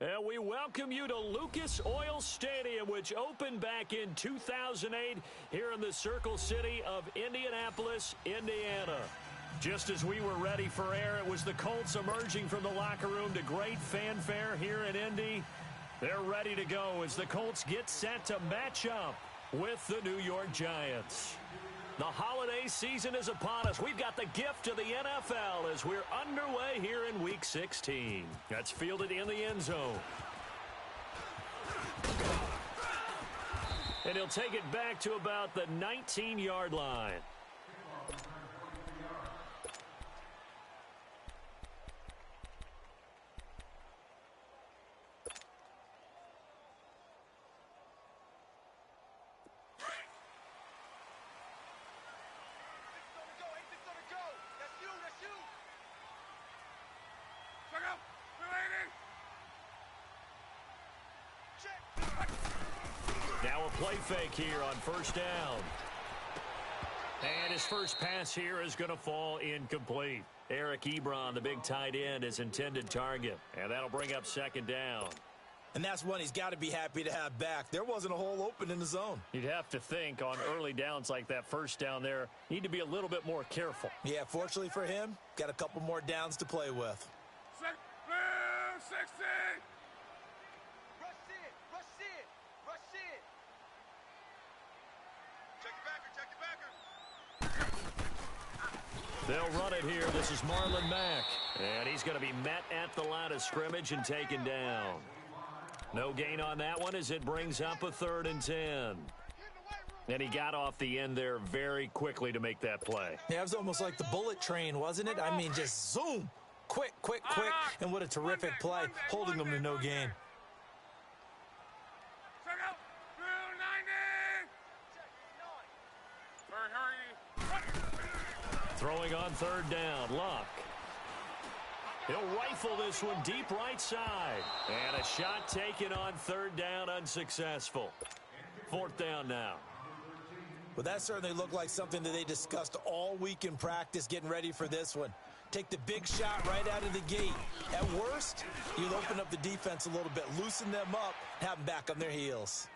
And we welcome you to Lucas Oil Stadium, which opened back in 2008 here in the Circle City of Indianapolis, Indiana. Just as we were ready for air, it was the Colts emerging from the locker room to great fanfare here in Indy. They're ready to go as the Colts get set to match up with the New York Giants. The holiday season is upon us. We've got the gift of the NFL as we're underway here in Week 16. That's fielded in the end zone. And he'll take it back to about the 19-yard line. Now a play fake here on first down. And his first pass here is going to fall incomplete. Eric Ebron, the big tight end, is intended target. And that'll bring up second down. And that's one he's got to be happy to have back. There wasn't a hole open in the zone. You'd have to think on early downs like that first down there, need to be a little bit more careful. Yeah, fortunately for him, got a couple more downs to play with. 60. They'll run it here. This is Marlon Mack. And he's going to be met at the line of scrimmage and taken down. No gain on that one as it brings up a 3rd and 10. And he got off the end there very quickly to make that play. Yeah, it was almost like the bullet train, wasn't it? I mean, just zoom. Quick. And what a terrific play, holding them to no gain. Throwing on 3rd down, Luck. He'll rifle this one deep right side. And a shot taken on 3rd down, unsuccessful. 4th down now. Well, that certainly looked like something that they discussed all week in practice, getting ready for this one. Take the big shot right out of the gate. At worst, you'll open up the defense a little bit, loosen them up, have them back on their heels.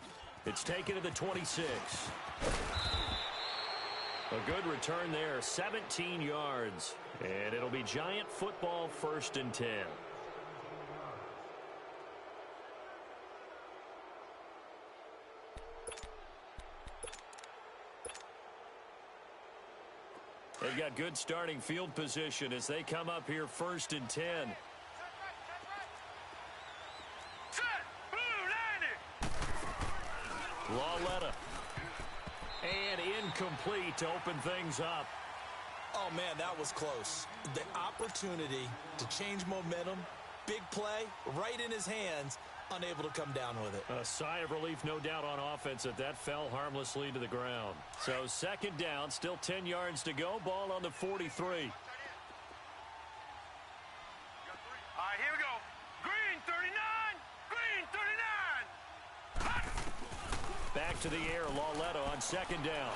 It's taken to the 26. A good return there, 17 yards. And it'll be Giant football, 1st and 10. They've got good starting field position as they come up here 1st and 10. Lawletta. And incomplete to open things up. Oh, man, that was close. The opportunity to change momentum, big play, right in his hands, unable to come down with it. A sigh of relief, no doubt, on offense that fell harmlessly to the ground. So 2nd down, still 10 yards to go. Ball on the 43. All right, here we go. Green 39. Green 39. Hot. Back to the air, Lawletta on 2nd down.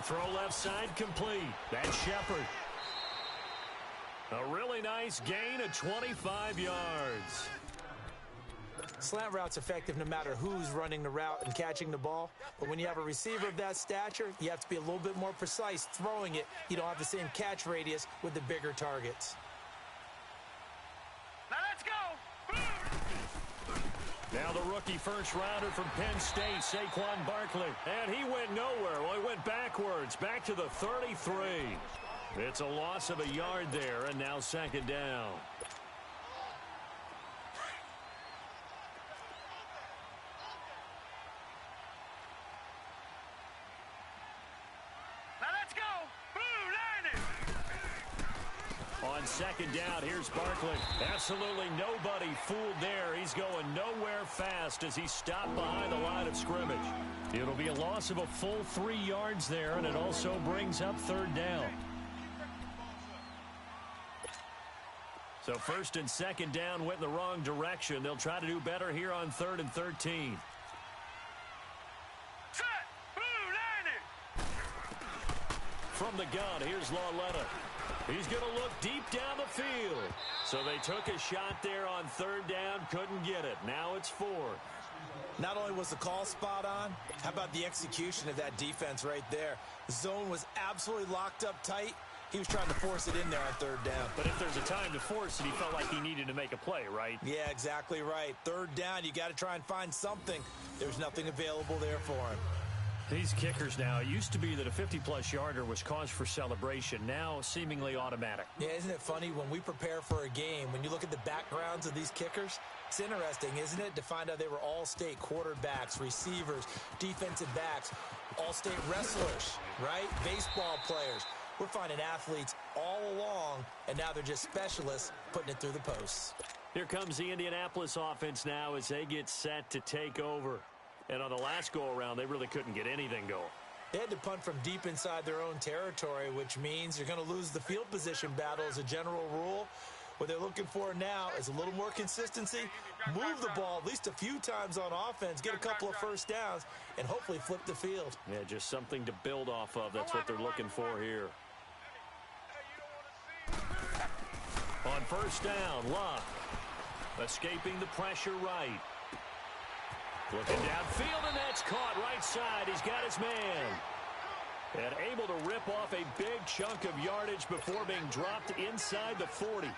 Throw left side complete. That's Shepard. A really nice gain of 25 yards. Slant route's effective no matter who's running the route and catching the ball. But when you have a receiver of that stature, you have to be a little bit more precise throwing it. You don't have the same catch radius with the bigger targets. Now let's go. Now the rookie first rounder from Penn State, Saquon Barkley. And he went nowhere. Well, he went backwards, back to the 33. It's a loss of a yard there, and now 2nd down. Now let's go. On 2nd down, here's Barkley. Absolutely nobody fooled there. He's going nowhere fast as he stopped behind the line of scrimmage. It'll be a loss of a full 3 yards there, and it also brings up 3rd down. So 1st and 2nd down went in the wrong direction. They'll try to do better here on 3rd and 13. Set. Landing. From the gun, here's Lawletta. He's going to look deep down the field. So they took a shot there on third down, couldn't get it. Now it's fourth. Not only was the call spot on, how about the execution of that defense right there? The zone was absolutely locked up tight. He was trying to force it in there on third down. But if there's a time to force it, he felt like he needed to make a play, right? Yeah, exactly right. Third down, you got to try and find something. There's nothing available there for him. These kickers now, it used to be that a 50-plus yarder was cause for celebration. Now, seemingly automatic. Yeah, isn't it funny when we prepare for a game, when you look at the backgrounds of these kickers, it's interesting, isn't it, to find out they were all-state quarterbacks, receivers, defensive backs, all-state wrestlers, right? Baseball players. We're finding athletes all along, and now they're just specialists putting it through the posts. Here comes the Indianapolis offense now as they get set to take over. And on the last go-around, they really couldn't get anything going. They had to punt from deep inside their own territory, which means you're going to lose the field position battle as a general rule. What they're looking for now is a little more consistency, move the ball at least a few times on offense, get a couple of first downs, and hopefully flip the field. Yeah, just something to build off of. That's what they're looking for here. On first down, Luck. Escaping the pressure right. Looking downfield, and that's caught right side. He's got his man. And able to rip off a big chunk of yardage before being dropped inside the 40.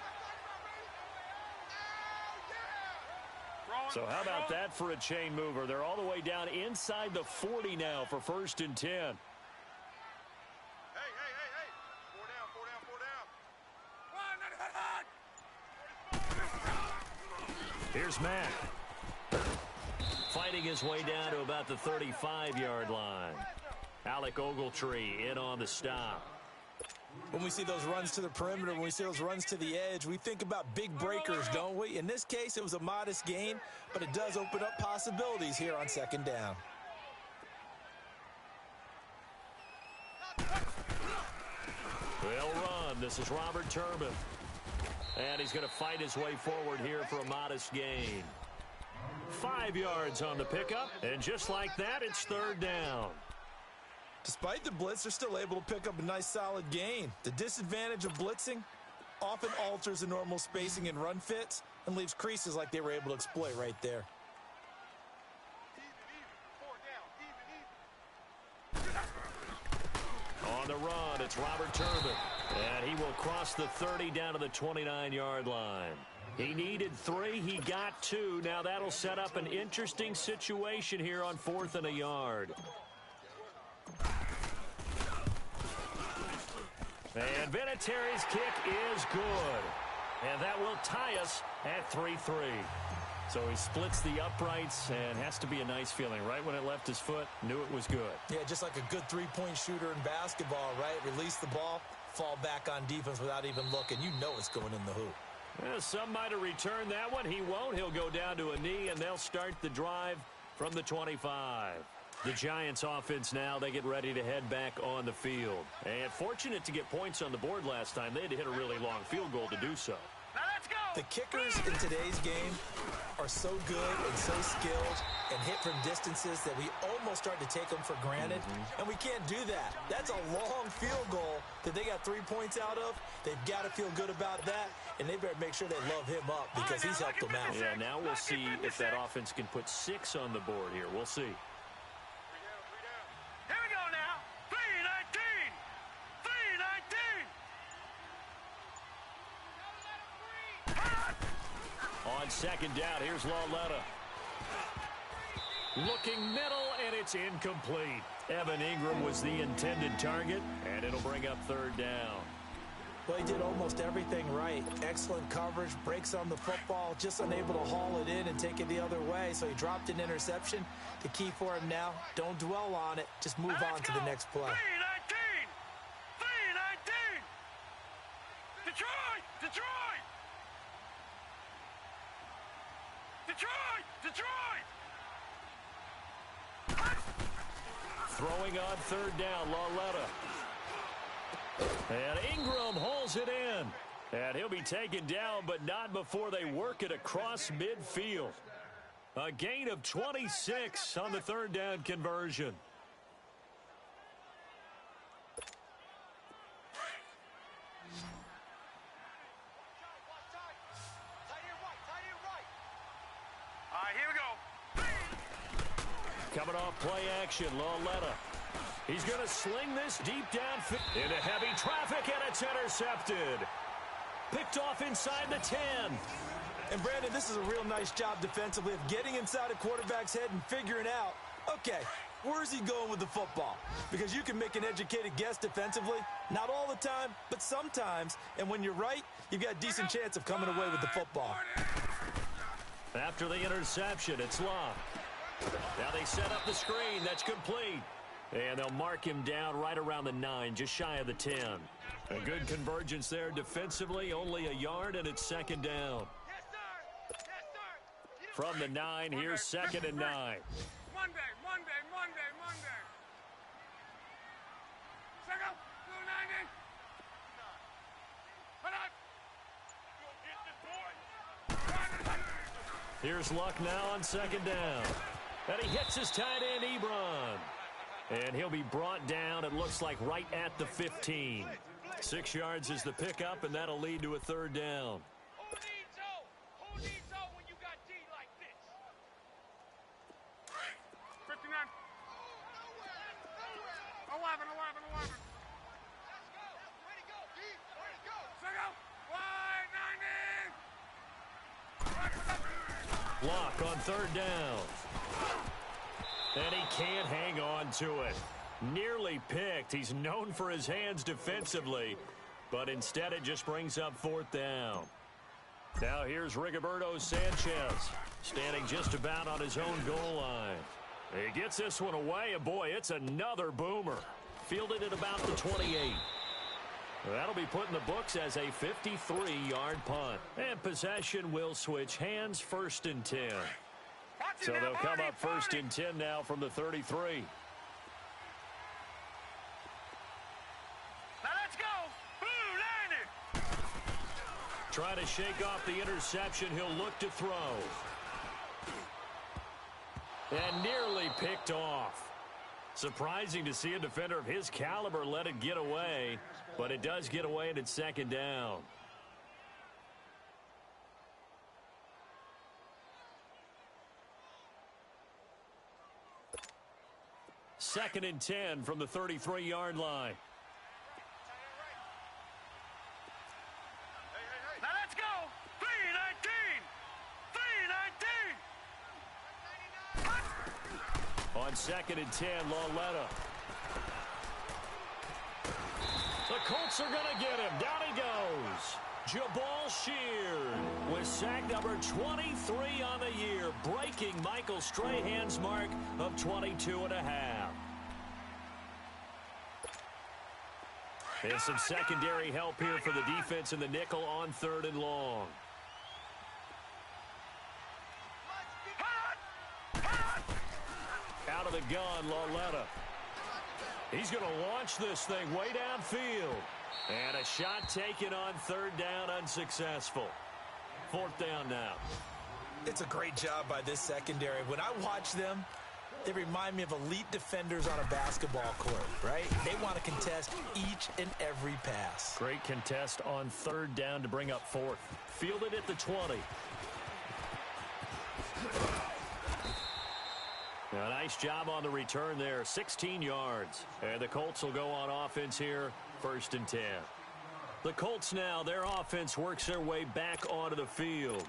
So how about that for a chain mover? They're all the way down inside the 40 now for first and 10. Hey. 4 down. Here's Mack. Fighting his way down to about the 35-yard line. Alec Ogletree in on the stop. When we see those runs to the perimeter, when we see those runs to the edge, we think about big breakers, don't we? In this case, it was a modest gain, but it does open up possibilities here on second down. They'll run. This is Robert Turbin. And he's going to fight his way forward here for a modest gain. 5 yards on the pickup, and just like that, it's third down. Despite the blitz, they're still able to pick up a nice solid gain. The disadvantage of blitzing often alters the normal spacing and run fits and leaves creases like they were able to exploit right there. On the run, it's Robert Turbin. And he will cross the 30 down to the 29-yard line. He needed 3. He got 2. Now that'll set up an interesting situation here on 4th and a yard. And Vinatieri's kick is good. And that will tie us at 3-3. So he splits the uprights and has to be a nice feeling. Right when it left his foot, knew it was good. Yeah, just like a good three-point shooter in basketball, right? Release the ball, fall back on defense without even looking. You know it's going in the hoop. Well, some might have returned that one. He won't. He'll go down to a knee, and they'll start the drive from the 25. The Giants offense now, they get ready to head back on the field. And fortunate to get points on the board last time. They had to hit a really long field goal to do so. Now let's go. The kickers in today's game are so good and so skilled and hit from distances that we almost start to take them for granted. And we can't do that. That's a long field goal that they got 3 points out of. They've got to feel good about that, and they better make sure they love him up because he's helped them out. Yeah, now we'll see if that offense can put 6 on the board here. We'll see. Here we go now. 3-19. 3-19. On second down, here's Lauletta. Looking middle, and it's incomplete. Evan Ingram was the intended target, and it'll bring up third down. Well, he did almost everything right. Excellent coverage, breaks on the football, just unable to haul it in and take it the other way, so he dropped an interception. The key for him now, don't dwell on it. Just move on to the next play. 3-19. 3-19. Detroit! Detroit! Detroit! Detroit! Throwing on third down, Lauletta. And Ingram hauls it in. And he'll be taken down, but not before they work it across midfield. A gain of 26 on the third down conversion. right, here we go. Coming off play action, Lauletta. He's going to sling this deep down into heavy traffic, and it's intercepted. Picked off inside the 10. And, Brandon, this is a real nice job defensively of getting inside a quarterback's head and figuring out, okay, where's he going with the football? Because you can make an educated guess defensively. Not all the time, but sometimes. And when you're right, you've got a decent chance of coming away with the football. After the interception, it's Love. Now they set up the screen. That's complete. And they'll mark him down right around the 9, just shy of the 10. A good convergence there defensively, only a yard, and it's second down. From the 9, here's second and 9. Monday. Second, 290. Here's Luck now on second down. And he hits his tight end, Ebron. And he'll be brought down, it looks like, right at the 15. 6 yards is the pickup, and that'll lead to a third down. Who needs zone when you got D like this? 59. 11. Let's go. Way to go, D. Way to go. Second, 190. Lock on third down. And he can't hang on to it. Nearly picked. He's known for his hands defensively, but instead it just brings up fourth down. Now here's Rigoberto Sanchez, standing just about on his own goal line. He gets this one away, and boy, it's another boomer. Fielded at about the 28. That'll be put in the books as a 53-yard punt. And possession will switch hands, first and 10. So they'll come up first and 10 now from the 33. Now let's go. Blue 90. Trying to shake off the interception. He'll look to throw. And nearly picked off. Surprising to see a defender of his caliber let it get away, but it does get away and it's second down. Second and 10 from the 33-yard line. Now let's go. 319. On second and 10, Lauletta. The Colts are going to get him. Down he goes. Jabal Sheard with sack number 23 on the year, breaking Michael Strahan's mark of 22 and a half. And some secondary help here for the defense in the nickel on third and long. Out of the gun, Lauletta. He's going to launch this thing way downfield. And a shot taken on third down, unsuccessful. Fourth down now. It's a great job by this secondary. When I watch them, they remind me of elite defenders on a basketball court, right? They want to contest each and every pass. Great contest on third down to bring up fourth. Fielded at the 20. A nice job on the return there, 16 yards. And the Colts will go on offense here, first and 10. The Colts now, their offense works their way back onto the field.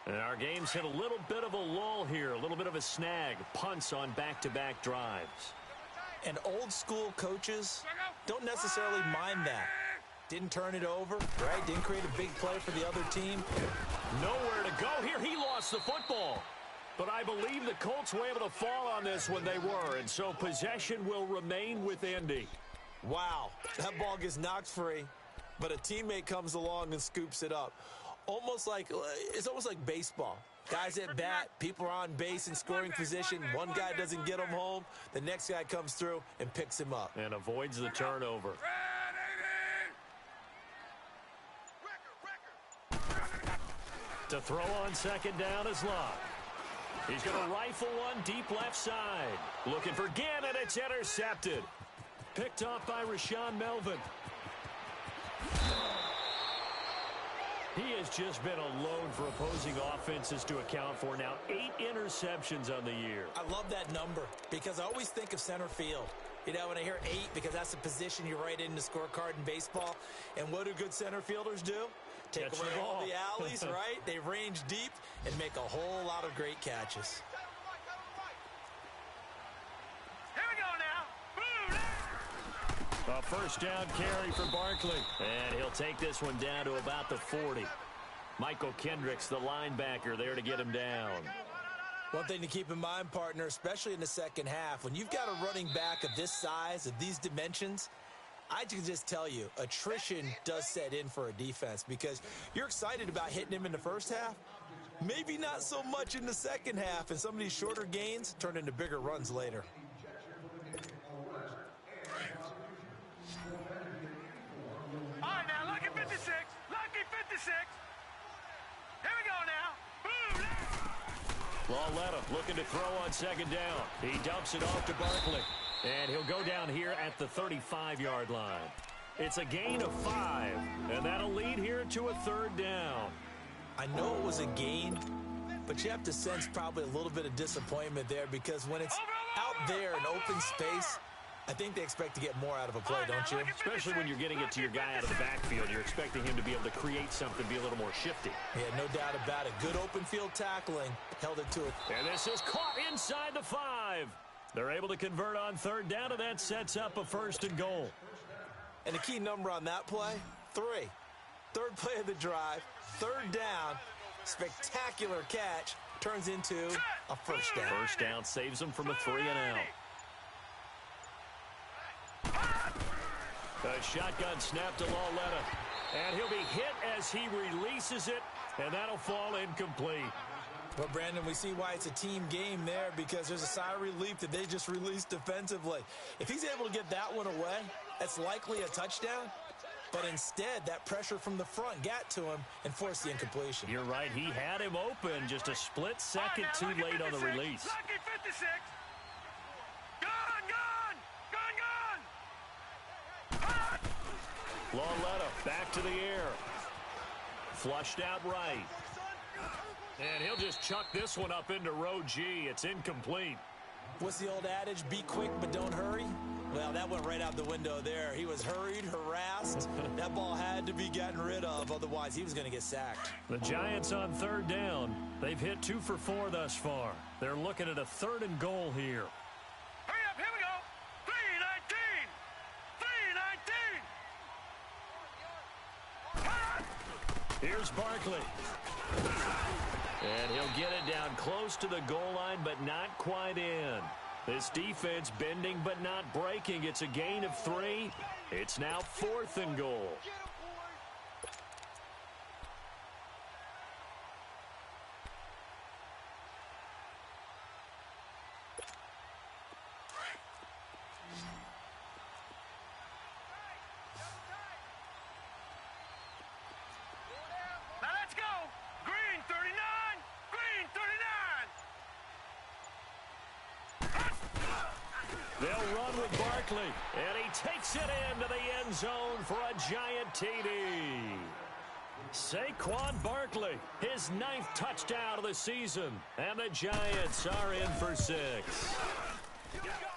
And our game's hit a little bit of a lull here, a little bit of a snag. Punts on back-to-back drives. And old-school coaches don't necessarily mind that. Didn't turn it over, right? Didn't create a big play for the other team. Nowhere to go here. He lost the football. But I believe the Colts were able to fall on this when they were, and so possession will remain with Indy. Wow, that ball gets knocked free, but a teammate comes along and scoops it up. It's almost like baseball. Guys at bat, people are on base in scoring position. One guy doesn't get him home. The next guy comes through and picks him up. And avoids the turnover. To throw on second down is Locke. He's going to rifle one deep left side. Looking for Gannon. It's intercepted. Picked off by Rashawn Melvin. He has just been a load for opposing offenses to account for. Now 8 interceptions on the year. I love that number because I always think of center field. You know, when I hear 8, because that's the position you write in the scorecard in baseball. And what do good center fielders do? Take Catch away the all ball. the alleys, right? They range deep and make a whole lot of great catches. Here we go now. Boom! A first down carry for Barkley. And he'll take this one down to about the 40. Michael Kendricks, the linebacker, there to get him down. One thing to keep in mind, partner, especially in the second half, when you've got a running back of this size, of these dimensions, I can just tell you, attrition does set in for a defense because you're excited about hitting him in the first half. Maybe not so much in the second half, and some of these shorter gains turn into bigger runs later. All right, now, lucky 56. Lucky 56. Here we go now. Boom! Lauletta looking to throw on second down. He dumps it off to Barkley. And he'll go down here at the 35-yard line. It's a gain of 5, and that'll lead here to a third down. I know it was a gain, but you have to sense probably a little bit of disappointment there because when it's out there in open space, I think they expect to get more out of a play, don't you? Especially when you're getting it to your guy out of the backfield. You're expecting him to be able to create something, be a little more shifty. Yeah, no doubt about it. Good open field tackling. Held it to it. And this is caught inside the 5. They're able to convert on third down, and that sets up a first and goal. And the key number on that play, 3. Third play of the drive, third down, spectacular catch, turns into a first down. First down saves them from a 3-and-out. A shotgun snap to Lauletta. And he'll be hit as he releases it, and that'll fall incomplete. Well, Brandon, we see why it's a team game there because there's a sigh of relief that they just released defensively. If he's able to get that one away, that's likely a touchdown. But instead, that pressure from the front got to him and forced the incompletion. You're right. He had him open just a split second too late on the release. Lucky 56. Gone! Lauletta back to the air. Flushed out right. And he'll just chuck this one up into row G. It's incomplete. What's the old adage? Be quick, but don't hurry. Well, that went right out the window there. He was hurried, harassed. That ball had to be gotten rid of. Otherwise, he was going to get sacked. The Giants on third down. They've hit 2 for 4 thus far. They're looking at a 3rd and goal here. Hurry up, here we go. 3-19. Here's Barkley. And he'll get it down close to the goal line, but not quite in. This defense bending but not breaking. It's a gain of 3. It's now 4th and goal. Now let's go. Green 39. Green 39. They'll run with Barkley, and he takes it into the end zone for a giant TD. Saquon Barkley, his 9th touchdown of the season, and the Giants are in for 6.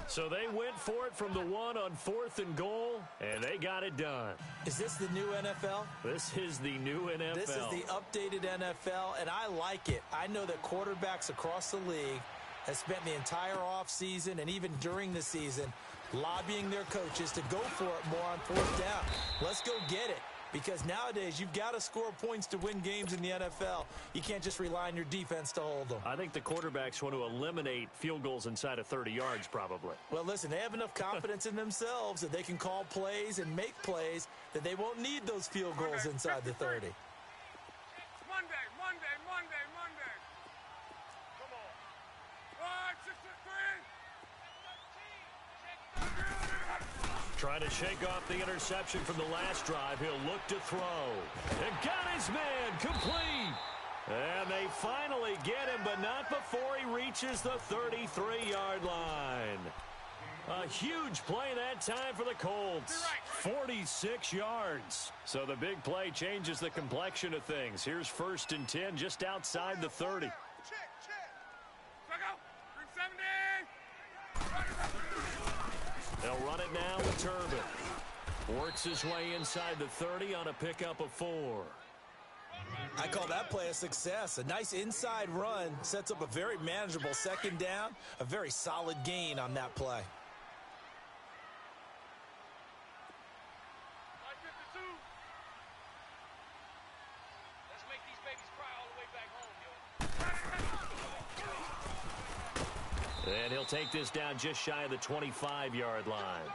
So they went for it from the 1 on 4th and goal, and they got it done. Is this the new NFL? This is the new NFL. This is the updated NFL, and I like it. I know that quarterbacks across the league have spent the entire offseason and even during the season lobbying their coaches to go for it more on 4th down. Let's go get it. Because nowadays, you've got to score points to win games in the NFL. You can't just rely on your defense to hold them. I think the quarterbacks want to eliminate field goals inside of 30 yards, probably. Well, listen, they have enough confidence in themselves that they can call plays and make plays that they won't need those field goals inside the 30. Monday. Come on. 1, 6, 3. Trying to shake off the interception from the last drive. He'll look to throw. And got his man complete. And they finally get him, but not before he reaches the 33-yard line. A huge play that time for the Colts. 46 yards. So the big play changes the complexion of things. Here's 1st and 10 just outside the 30. They'll run it now with Turbin. Works his way inside the 30 on a pickup of 4. I call that play a success. A nice inside run sets up a very manageable 2nd down. A very solid gain on that play. And he'll take this down just shy of the 25-yard line.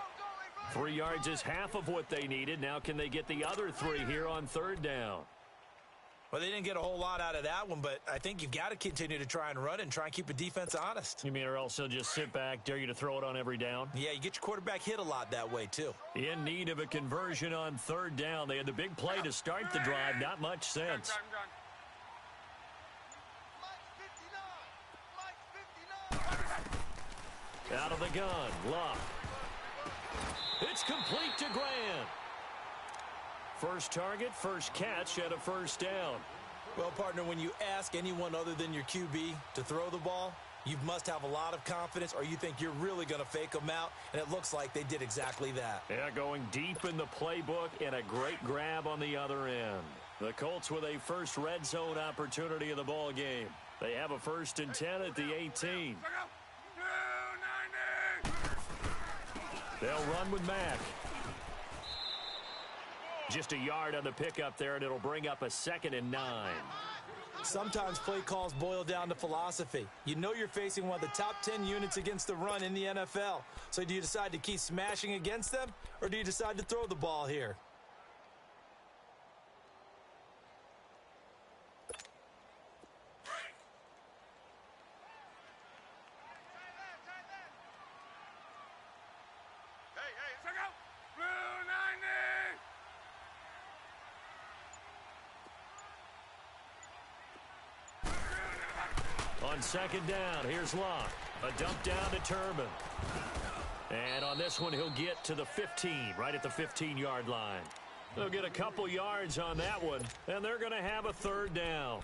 3 yards is half of what they needed. Now can they get the other 3 here on 3rd down? Well, they didn't get a whole lot out of that one, but I think you've got to continue to try and run and try and keep the defense honest. You mean or else they'll just sit back, dare you to throw it on every down? Yeah, you get your quarterback hit a lot that way, too. In need of a conversion on 3rd down. They had the big play to start the drive. Not much sense. Out of the gun, Luck. It's complete to Grant. First target, first catch at a 1st down. Well, partner, when you ask anyone other than your QB to throw the ball, you must have a lot of confidence or you think you're really going to fake them out, and it looks like they did exactly that. Yeah, going deep in the playbook and a great grab on the other end. The Colts with a first red zone opportunity in the ball game. They have a 1st and 10 at the 18. They'll run with Mack. Just a yard on the pickup there, and it'll bring up a 2nd and 9. Sometimes play calls boil down to philosophy. You know you're facing one of the top 10 units against the run in the NFL. So do you decide to keep smashing against them, or do you decide to throw the ball here? On 2nd down, here's Locke. A dump down to Turbin. And on this one, he'll get to the 15, right at the 15-yard line. They'll get a couple yards on that one, and they're going to have a 3rd down.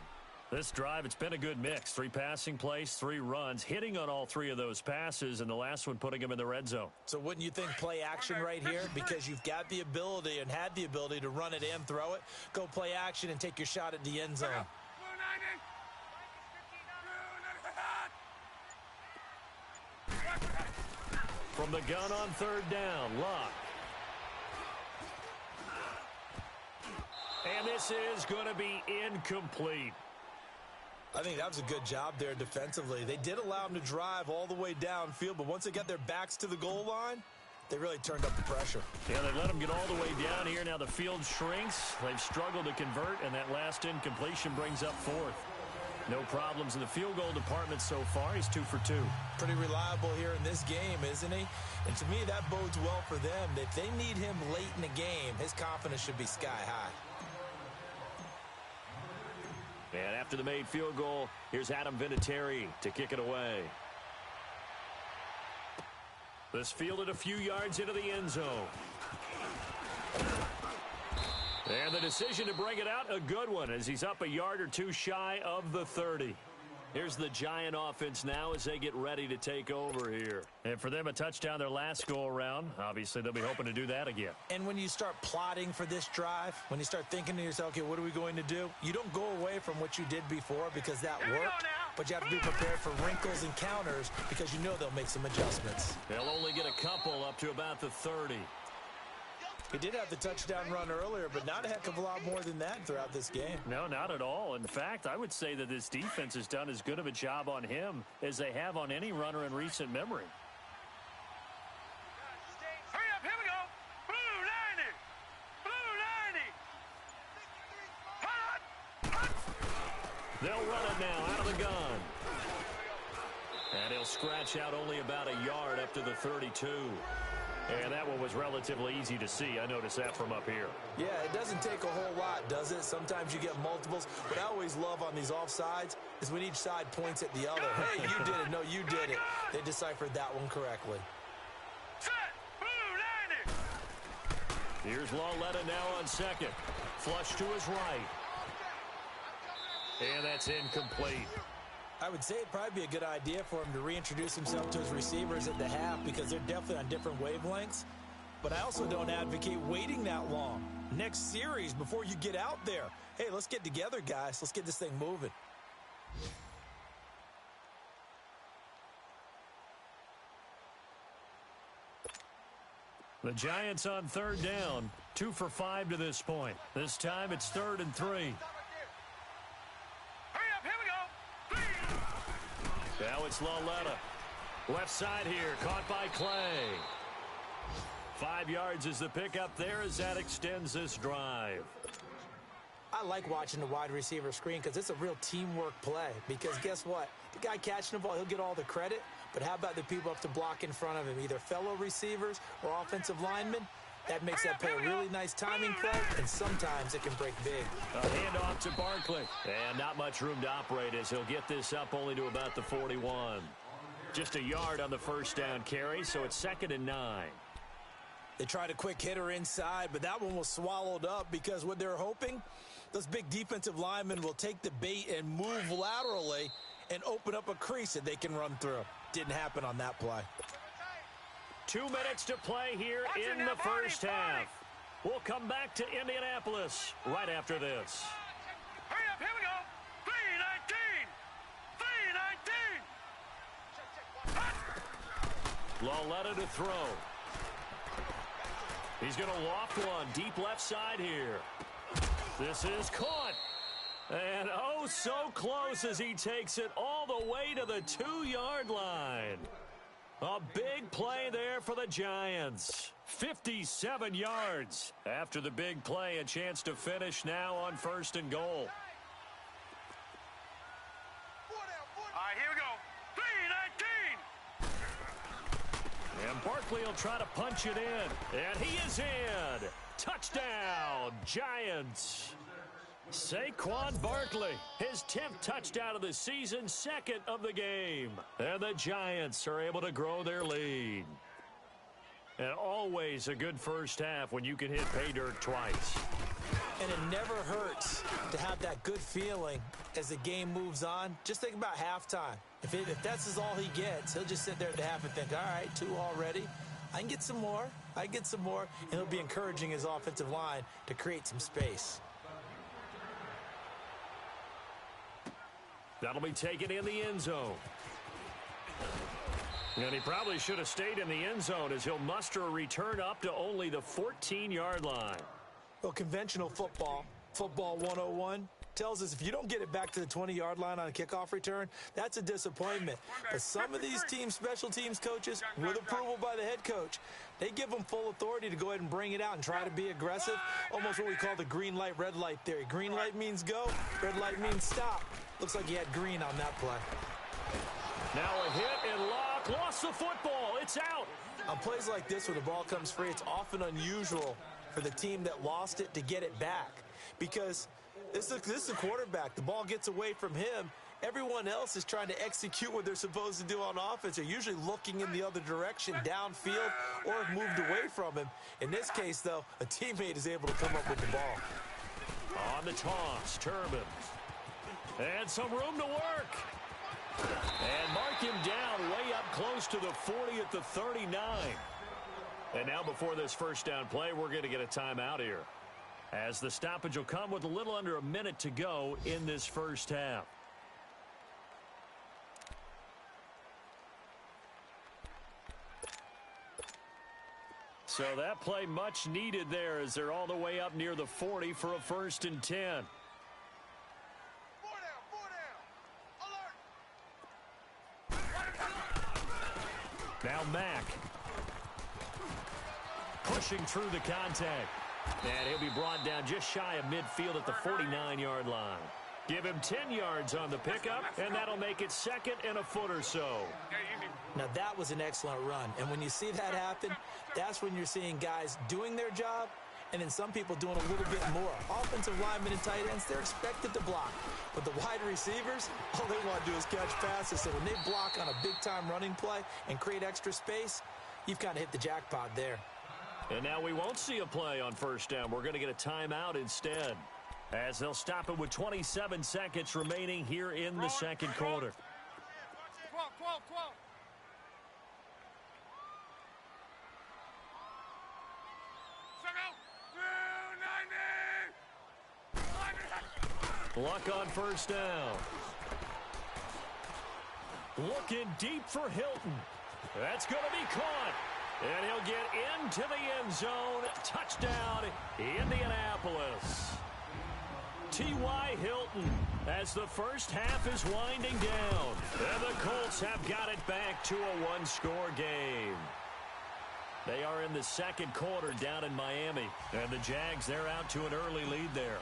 This drive, it's been a good mix. 3 passing plays, 3 runs, hitting on all 3 of those passes, and the last one putting them in the red zone. So wouldn't you think play action right here? Because you've got the ability and had the ability to run it and throw it. Go play action and take your shot at the end zone. From the gun on 3rd down, Luck. And this is going to be incomplete. I think that was a good job there defensively. They did allow them to drive all the way downfield, but once they got their backs to the goal line, they really turned up the pressure. Yeah, they let them get all the way down here. Now the field shrinks. They've struggled to convert, and that last incompletion brings up 4th. No problems in the field goal department so far. He's 2 for 2. Pretty reliable here in this game, isn't he? And to me, that bodes well for them. If they need him late in the game, his confidence should be sky high. And after the made field goal, here's Adam Vinatieri to kick it away. This fielded a few yards into the end zone. And the decision to bring it out, a good one, as he's up a yard or 2 shy of the 30. Here's the Giant offense now as they get ready to take over here. And for them, a touchdown their last go-around. Obviously, they'll be hoping to do that again. And when you start plotting for this drive, when you start thinking to yourself, okay, what are we going to do? You don't go away from what you did before because that worked, but you have to be prepared for wrinkles and counters because you know they'll make some adjustments. They'll only get a couple up to about the 30. He did have the touchdown run earlier, but not a heck of a lot more than that throughout this game. No, not at all. In fact, I would say that this defense has done as good of a job on him as they have on any runner in recent memory. Hurry up, here we go. Blue 90. Blue 90. They'll run it now out of the gun. And he'll scratch out only about a yard up to the 32. And that one was relatively easy to see. I noticed that from up here. Yeah, it doesn't take a whole lot, does it? Sometimes you get multiples. What I always love on these offsides is when each side points at the other. Hey, you did it. No, you did it. They deciphered that one correctly. Here's Lauletta now on second. Flush to his right. And that's incomplete. I would say it'd probably be a good idea for him to reintroduce himself to his receivers at the half because they're definitely on different wavelengths. But I also don't advocate waiting that long. Next series before you get out there. Hey, let's get together, guys. Let's get this thing moving. The Giants on third down. 2 for 5 to this point. This time it's 3rd and 3. Hurry up, here we go. Now it's Lauletta. Left side here, caught by Clay. 5 yards is the pickup there as that extends this drive. I like watching the wide receiver screen because it's a real teamwork play. Because guess what? The guy catching the ball, he'll get all the credit. But how about the people up to block in front of him, either fellow receivers or offensive linemen? That makes that play a really nice timing play, and sometimes it can break big. A handoff to Barkley. And not much room to operate as he'll get this up only to about the 41. Just a yard on the first down carry, so it's 2nd and 9. They tried a quick hitter inside, but that one was swallowed up because what they're hoping, those big defensive linemen will take the bait and move laterally and open up a crease that they can run through. Didn't happen on that play. 2 minutes to play here in the first half. We'll come back to Indianapolis right after this. Hurry up, here we go. 3-19. 3-19. Lauletta to throw. He's going to loft one deep left side here. This is caught. And oh, so close as he takes it all the way to the 2-yard line. A big play there for the Giants. 57 yards. After the big play, a chance to finish now on 1st and goal. All right, here we go. 3-19. And Barkley will try to punch it in. And he is in. Touchdown, Giants. Saquon Barkley, his 10th touchdown of the season, 2nd of the game. And the Giants are able to grow their lead. And always a good first half when you can hit pay dirt twice. And it never hurts to have that good feeling as the game moves on. Just think about halftime. If that's all he gets, he'll just sit there at the half and think, all right, 2 already. I can get some more. I can get some more. And he'll be encouraging his offensive line to create some space. That'll be taken in the end zone. And he probably should have stayed in the end zone as he'll muster a return up to only the 14-yard line. Well, conventional football 101, tells us if you don't get it back to the 20-yard line on a kickoff return, that's a disappointment. But some of these teams, special teams coaches, with approval by the head coach, they give them full authority to go ahead and bring it out and try to be aggressive, almost what we call the green light, red light theory. Green light means go, red light means stop. Looks like he had green on that play. Now a hit and lock, lost the football, it's out. On plays like this where the ball comes free, it's often unusual for the team that lost it to get it back because this is a quarterback. The ball gets away from him. Everyone else is trying to execute what they're supposed to do on offense. They're usually looking in the other direction, downfield, or have moved away from him. In this case, though, a teammate is able to come up with the ball. On the toss, Turbin. And some room to work. And mark him down way up close to the 40 at the 39. And now before this first down play, we're going to get a timeout here, as the stoppage will come with a little under a minute to go in this first half. So that play much needed there as they're all the way up near the 40 for a 1st and 10. Now Mack. Pushing through the contact. And he'll be brought down just shy of midfield at the 49-yard line. Give him 10 yards on the pickup, and that'll make it 2nd and a foot or so. Now that was an excellent run. And when you see that happen, that's when you're seeing guys doing their job and then some people doing a little bit more. Offensive linemen and tight ends, they're expected to block. But the wide receivers, all they want to do is catch passes. So when they block on a big-time running play and create extra space, you've kind of hit the jackpot there. And now we won't see a play on first down. We're going to get a timeout instead, as they'll stop it with 27 seconds remaining here in the second quarter. 12. Luck on first down. Looking deep for Hilton. That's going to be caught. And he'll get into the end zone. Touchdown, Indianapolis. T.Y. Hilton as the first half is winding down. And the Colts have got it back to a one-score game. They are in the second quarter down in Miami. And the Jags, they're out to an early lead there.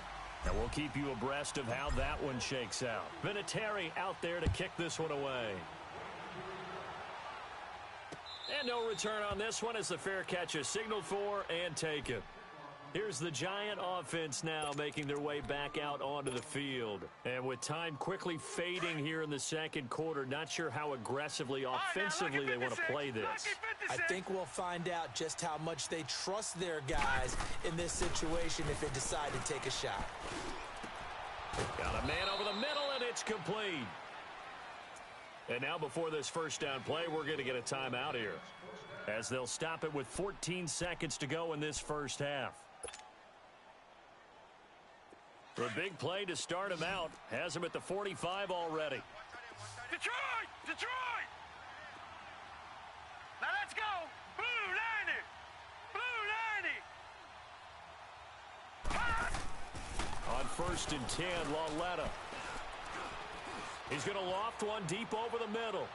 And we'll keep you abreast of how that one shakes out. Vinatieri out there to kick this one away. And no return on this one as the fair catch is signaled for and taken. Here's the Giant offense now making their way back out onto the field. And with time quickly fading here in the second quarter, not sure how aggressively, offensively they want to play this. I think we'll find out just how much they trust their guys in this situation if they decide to take a shot. Got a man over the middle, and it's complete. And now before this first down play, we're going to get a timeout here, as they'll stop it with 14 seconds to go in this first half. The big play to start him out has him at the 45 already. Detroit! Now let's go! Blue 90! On first and 10, Lauletta. He's going to loft one deep over the middle.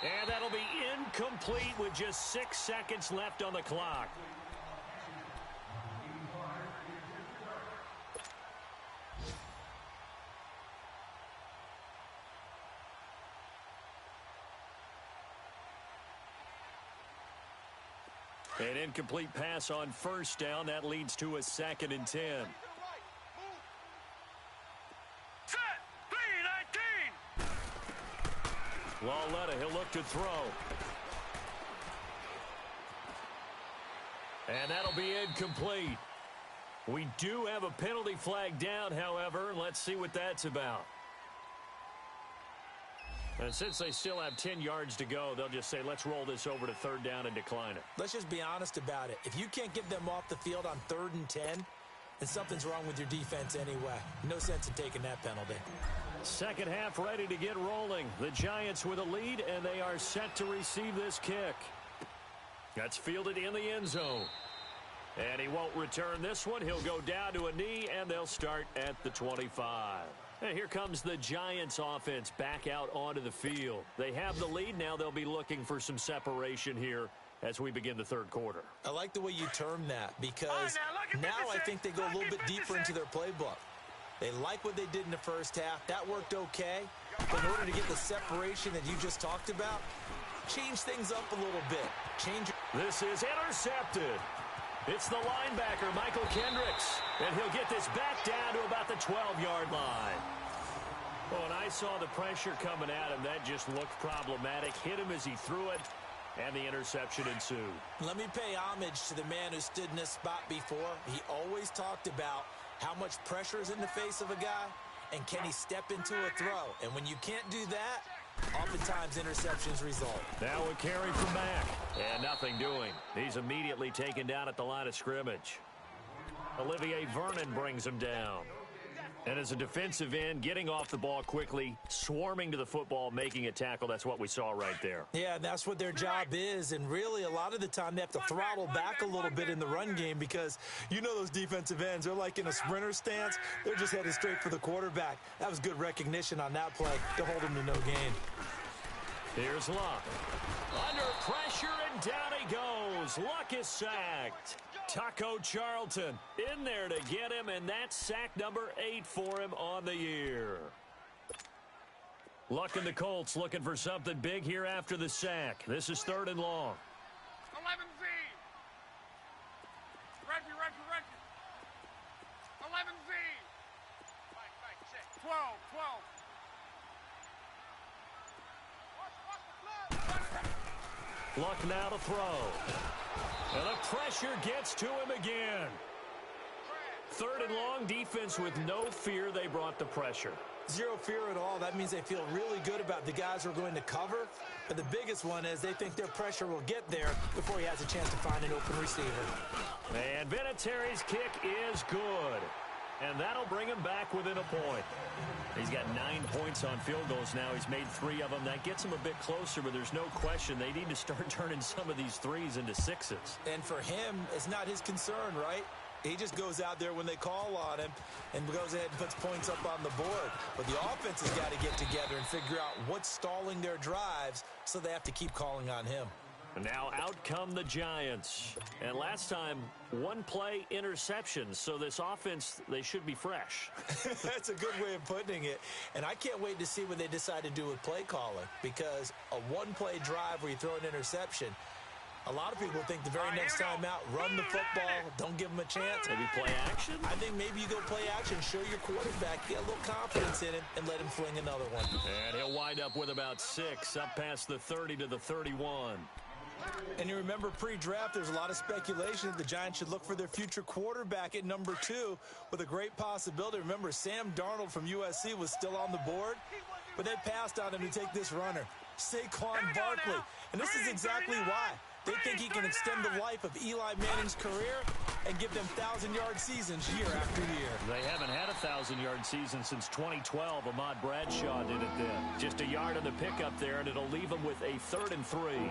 And that'll be incomplete with just 6 seconds left on the clock. An incomplete pass on first down. That leads to a 2nd and 10. Set! 3-19! Lauletta, he'll look to throw. And that'll be incomplete. We do have a penalty flag down, however. Let's see what that's about. And since they still have 10 yards to go, they'll just say, let's roll this over to third down and decline it. Let's just be honest about it. If you can't get them off the field on 3rd and 10, then something's wrong with your defense anyway. No sense in taking that penalty. Second half ready to get rolling. The Giants with a lead, and they are set to receive this kick. That's fielded in the end zone. And he won't return this one. He'll go down to a knee, and they'll start at the 25. And here comes the Giants offense back out onto the field. They have the lead. Now they'll be looking for some separation here as we begin the third quarter. I like the way you term that, because now I think they go a little bit deeper into their playbook. They like what they did in the first half. That worked okay. But in order to get the separation that you just talked about, change things up a little bit. This is intercepted. It's the linebacker, Michael Kendricks, and he'll get this back down to about the 12-yard line. Oh, and I saw the pressure coming at him. That just looked problematic. Hit him as he threw it, and the interception ensued. Let me pay homage to the man who stood in this spot before. He always talked about how much pressure is in the face of a guy, and can he step into a throw. And when you can't do that, oftentimes interceptions result. Now a carry from Mack, and nothing doing. He's immediately taken down at the line of scrimmage. Olivier Vernon brings him down. And as a defensive end, getting off the ball quickly, swarming to the football, making a tackle, that's what we saw right there. Yeah, that's what their job is, and really a lot of the time they have to throttle back a little bit in the run game, because you know those defensive ends, they're like in a sprinter stance. They're just headed straight for the quarterback. That was good recognition on that play to hold him to no gain. Here's Luck. Under pressure, and down he goes. Luck is sacked. Taco Charlton in there to get him, and that's sack number 8 for him on the year. Luck and the Colts looking for something big here after the sack. This is 3rd and long. 11Z. Reggie. 11Z. 12. Luck now to throw. And the pressure gets to him again. 3rd and long, defense with no fear. They brought the pressure. Zero fear at all. That means they feel really good about the guys who are going to cover. But the biggest one is they think their pressure will get there before he has a chance to find an open receiver. And Vinatieri's kick is good. And that'll bring him back within a point. He's got 9 points on field goals now. He's made 3 of them. That gets him a bit closer, but there's no question they need to start turning some of these 3s into 6s. And for him, it's not his concern, right? He just goes out there when they call on him and goes ahead and puts points up on the board. But the offense has got to get together and figure out what's stalling their drives, so they have to keep calling on him. And now out come the Giants. And last time, 1-play interceptions. So this offense, they should be fresh. That's a good way of putting it. And I can't wait to see what they decide to do with play calling, because a 1-play drive where you throw an interception, a lot of people think the very next time out, run the football, don't give them a chance. Maybe play action? I think maybe you go play action, show your quarterback, get a little confidence in him, and let him fling another one. And he'll wind up with about 6, up past the 30 to the 31. And you remember pre-draft, there's a lot of speculation that the Giants should look for their future quarterback at number 2 with a great possibility. Remember, Sam Darnold from USC was still on the board, but they passed on him to take this runner, Saquon Barkley. And this is exactly why. They think he can extend the life of Eli Manning's career and give them 1,000-yard seasons year after year. They haven't had a 1,000-yard season since 2012. Ahmad Bradshaw did it then. Just a yard on the pickup there, and it'll leave them with a 3rd and 3.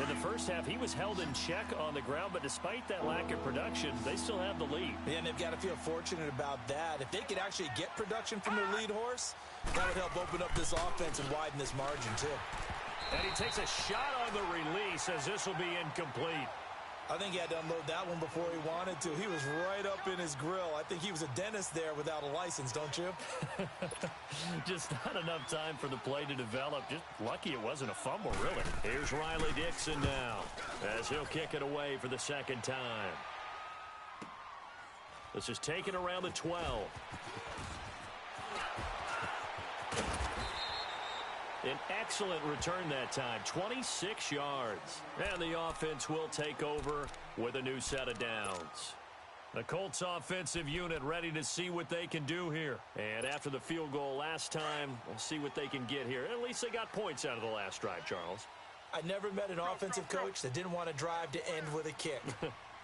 In the first half, he was held in check on the ground, but despite that lack of production, they still have the lead. And they've got to feel fortunate about that. If they could actually get production from their lead horse, that would help open up this offense and widen this margin, too. And he takes a shot on the release as this will be incomplete. I think he had to unload that one before he wanted to. He was right up in his grill. I think he was a dentist there without a license, don't you? Just not enough time for the play to develop. Just lucky it wasn't a fumble, really. Here's Riley Dixon now as he'll kick it away for the 2nd time. This is taken around the 12. An excellent return that time, 26 yards. And the offense will take over with a new set of downs. The Colts offensive unit ready to see what they can do here. And after the field goal last time, we'll see what they can get here. At least they got points out of the last drive, Charles. I never met an offensive coach that didn't want to drive to end with a kick.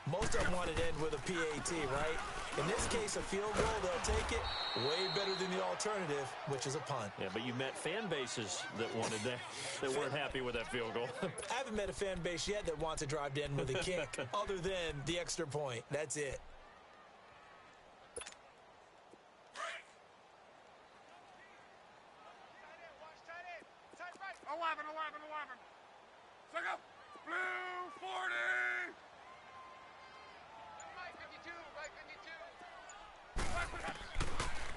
Most of them wanted to end with a PAT, right? In this case, a field goal, they'll take it. Way better than the alternative, which is a punt. Yeah, but you met fan bases that wanted that, that weren't happy with that field goal. I haven't met a fan base yet that wants to drive to end with a kick, other than the extra point. That's it. Blue 40.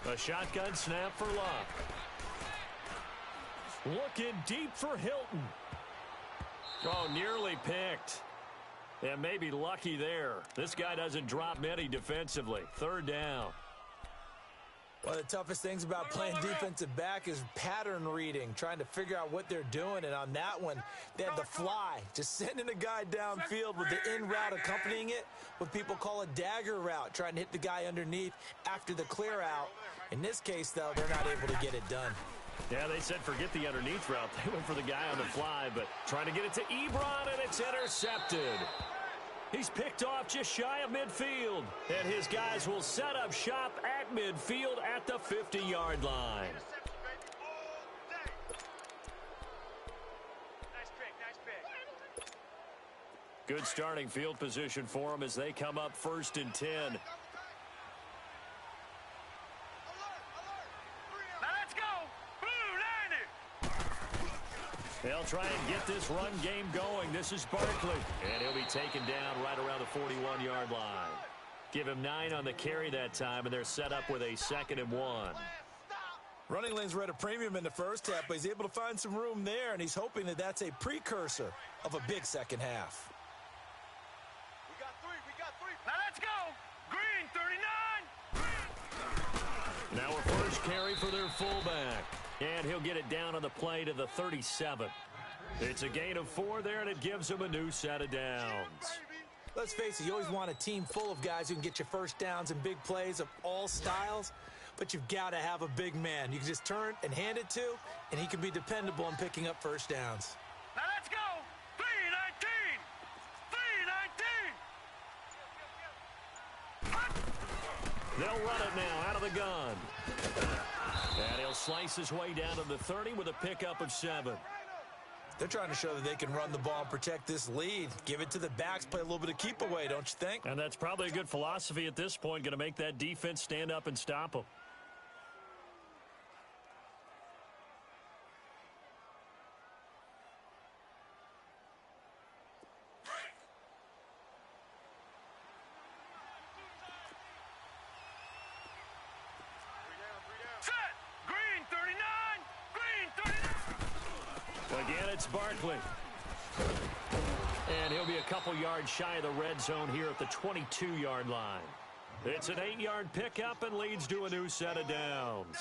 A shotgun snap for Luck. Looking deep for Hilton. Oh, nearly picked. And maybe lucky there. This guy doesn't drop many defensively. 3rd down. One of the toughest things about playing defensive back is pattern reading, trying to figure out what they're doing. And on that one, they had the fly, just sending a guy downfield with the in route accompanying it, what people call a dagger route, trying to hit the guy underneath after the clear out. In this case, though, they're not able to get it done. Yeah, they said forget the underneath route. They went for the guy on the fly, but trying to get it to Ebron, and it's intercepted. He's picked off just shy of midfield. And his guys will set up shop at midfield at the 50-yard line. Good starting field position for them as they come up 1st and 10. They'll try and get this run game going. This is Barkley. And he'll be taken down right around the 41-yard line. Give him 9 on the carry that time, and they're set up with a 2nd and 1. Running lanes were at a premium in the first half, but he's able to find some room there, and he's hoping that that's a precursor of a big second half. We got three. Now let's go. Green, 39. Now a first carry for their fullback. And he'll get it down on the play to the 37. It's a gain of 4 there, and it gives him a new set of downs. Let's face it, you always want a team full of guys who can get you first downs and big plays of all styles, but you've got to have a big man you can just turn and hand it to, and he can be dependable in picking up first downs. Now let's go. 3-19. 3-19. They'll run it now out of the gun. And he'll slice his way down to the 30 with a pickup of 7. They're trying to show that they can run the ball and protect this lead. Give it to the backs, play a little bit of keep away, don't you think? And that's probably a good philosophy at this point, going to make that defense stand up and stop them. Set. Green 39. Green 39. Again, it's Barkley. And he'll be a couple yards shy of the red zone here at the 22-yard line. It's an 8-yard pickup and leads to a new set of downs.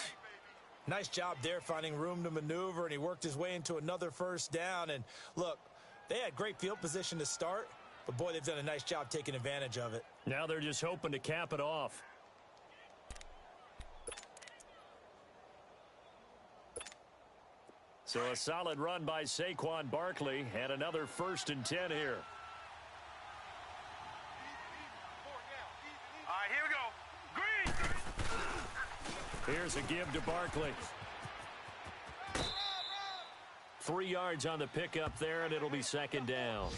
Nice job there finding room to maneuver, and he worked his way into another first down. And look, they had great field position to start, but boy, they've done a nice job taking advantage of it. Now they're just hoping to cap it off. So a solid run by Saquon Barkley and another 1st and 10 here. All right, here we go. Green. Here's a give to Barkley. 3 yards on the pickup there, and it'll be 2nd down.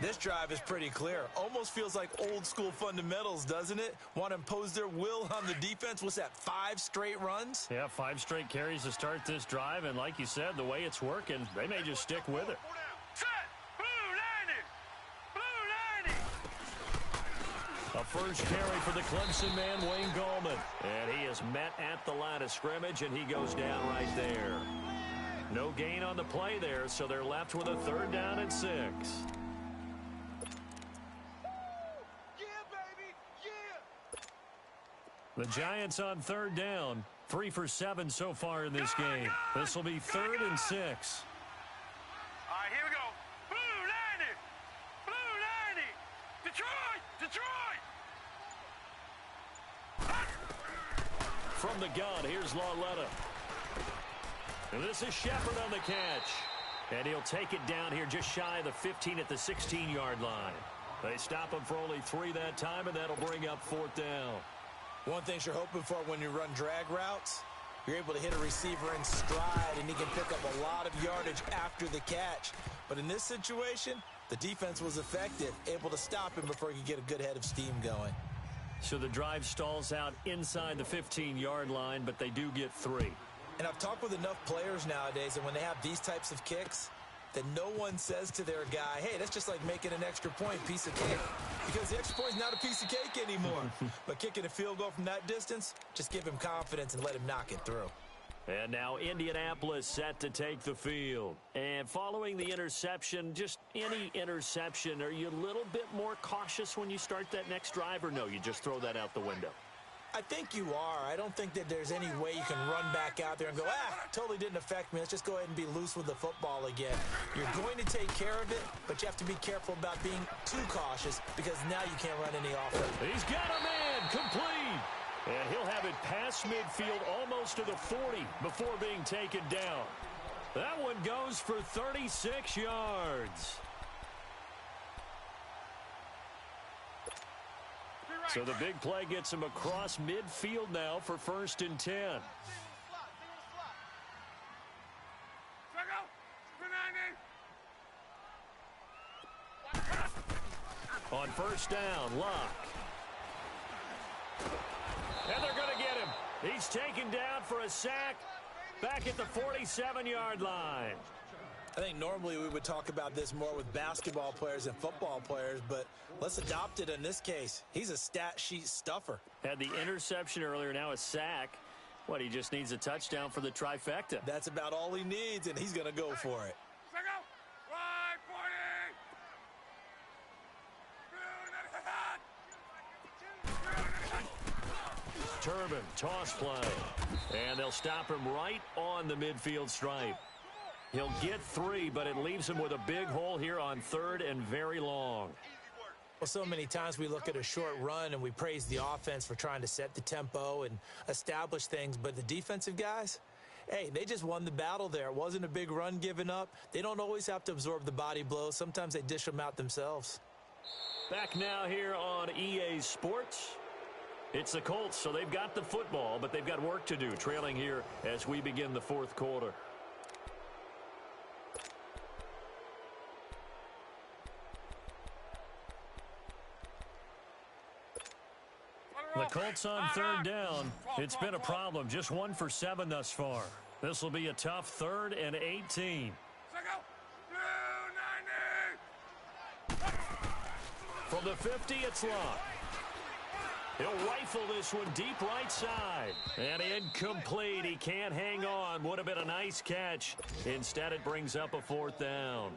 This drive is pretty clear. Almost feels like old school fundamentals, doesn't it? Want to impose their will on the defense. What's that, 5 straight runs? Yeah, 5 straight carries to start this drive, and like you said, the way it's working, they may just stick with it. Set. Blue 90. Blue 90. A first carry for the Clemson man, Wayne Gallman. And he is met at the line of scrimmage, and he goes down right there. No gain on the play there, so they're left with a 3rd down and 6. The Giants on 3rd down. 3 for 7 so far in this game. This will be 3rd and 6. All right, here we go. Blue 90. Blue 90. Detroit. From the gun, here's Lauletta. And this is Shepard on the catch. And he'll take it down here just shy of the 15 at the 16-yard line. They stop him for only 3 that time, and that'll bring up 4th down. One thing you're hoping for when you run drag routes, you're able to hit a receiver in stride, and he can pick up a lot of yardage after the catch. But in this situation, the defense was effective, able to stop him before he could get a good head of steam going. So the drive stalls out inside the 15-yard line, but they do get 3. And I've talked with enough players nowadays, and when they have these types of kicks, that no one says to their guy, hey, that's just like making an extra point, piece of cake. Because the extra point is not a piece of cake anymore. But kicking a field goal from that distance, just give him confidence and let him knock it through. And now Indianapolis set to take the field. And following the interception, just any interception, are you a little bit more cautious when you start that next drive, or no, you just throw that out the window? I think you are. I don't think that there's any way you can run back out there and go, totally didn't affect me. Let's just go ahead and be loose with the football again. You're going to take care of it, but you have to be careful about being too cautious because now you can't run any offense. He's got a man complete. And he'll have it past midfield almost to the 40 before being taken down. That one goes for 36 yards. So the big play gets him across midfield now for 1st and 10. On 1st down, Locke. And they're going to get him. He's taken down for a sack back at the 47-yard line. I think normally we would talk about this more with basketball players and football players, but let's adopt it in this case. He's a stat sheet stuffer. Had the interception earlier, now a sack. What, he just needs a touchdown for the trifecta. That's about all he needs, and he's going to go for it. Turbin, toss play. And they'll stop him right on the midfield stripe. He'll get 3, but it leaves him with a big hole here on 3rd and very long. Well, so many times we look at a short run and we praise the offense for trying to set the tempo and establish things, but the defensive guys, hey, they just won the battle there. It wasn't a big run given up. They don't always have to absorb the body blows. Sometimes they dish them out themselves. Back now here on EA Sports. It's the Colts, so they've got the football, but they've got work to do, trailing here as we begin the fourth quarter. The Colts on third down. It's been a problem. Just 1 for 7 thus far. This will be a tough 3rd and 18. From the 50, it's Locke. He'll rifle this one deep right side. And incomplete. He can't hang on. Would have been a nice catch. Instead, it brings up a 4th down.